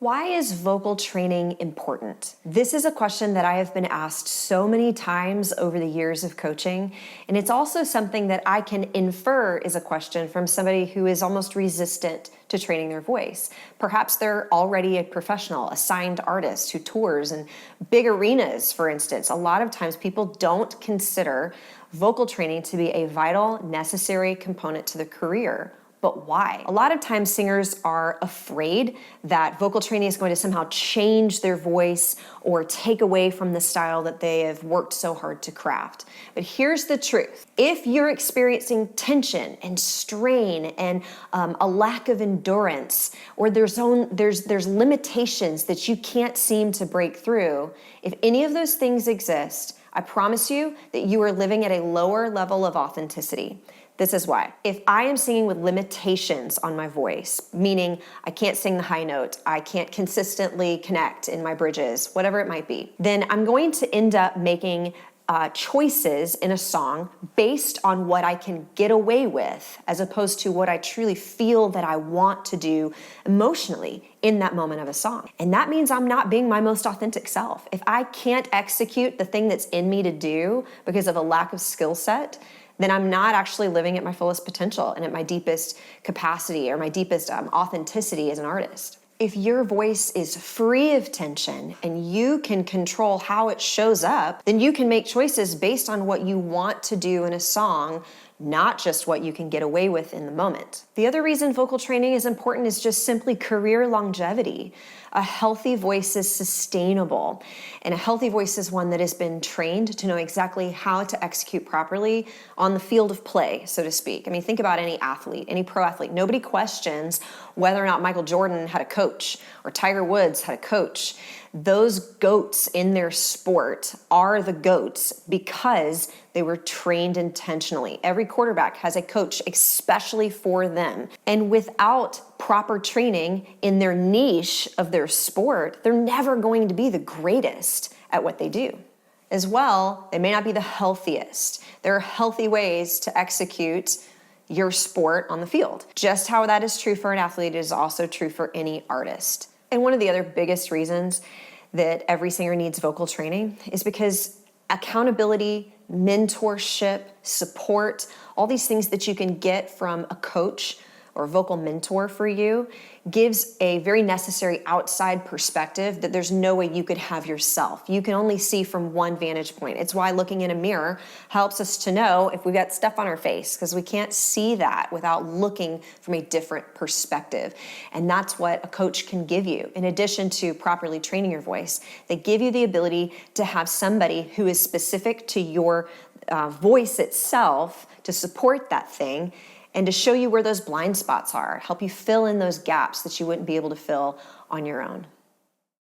Why is vocal training important? This is a question that I have been asked so many times over the years of coaching, and it's also something that I can infer is a question from somebody who is almost resistant to training their voice. Perhaps they're already a professional, a signed artist who tours in big arenas, for instance. A lot of times people don't consider vocal training to be a vital, necessary component to their career. But why? A lot of times singers are afraid that vocal training is going to somehow change their voice or take away from the style that they have worked so hard to craft. But here's the truth. If you're experiencing tension and strain and a lack of endurance, or there's limitations that you can't seem to break through, if any of those things exist, I promise you that you are living at a lower level of authenticity. This is why. If I am singing with limitations on my voice, meaning I can't sing the high note, I can't consistently connect in my bridges, whatever it might be, then I'm going to end up making choices in a song based on what I can get away with, as opposed to what I truly feel that I want to do emotionally in that moment of a song. And that means I'm not being my most authentic self. If I can't execute the thing that's in me to do because of a lack of skill set, then I'm not actually living at my fullest potential and at my deepest capacity or my deepest authenticity as an artist. If your voice is free of tension and you can control how it shows up, then you can make choices based on what you want to do in a song, not just what you can get away with in the moment. The other reason vocal training is important is just simply career longevity. A healthy voice is sustainable, and a healthy voice is one that has been trained to know exactly how to execute properly on the field of play, so to speak. I mean, think about any athlete, any pro athlete. Nobody questions whether or not Michael Jordan had a coach or Tiger Woods had a coach. Those GOATs in their sport are the GOATs because they were trained intentionally. Every quarterback has a coach especially for them. And without proper training in their niche of their sport, they're never going to be the greatest at what they do. As well, they may not be the healthiest. There are healthy ways to execute your sport on the field. Just how that is true for an athlete is also true for any artist. And one of the other biggest reasons that every singer needs vocal training is because accountability, mentorship, support, all these things that you can get from a coach or vocal mentor for you gives a very necessary outside perspective that there's no way you could have yourself. You can only see from one vantage point. It's why looking in a mirror helps us to know if we've got stuff on our face, because we can't see that without looking from a different perspective. And that's what a coach can give you. In addition to properly training your voice, they give you the ability to have somebody who is specific to your voice itself to support that thing and to show you where those blind spots are, help you fill in those gaps that you wouldn't be able to fill on your own.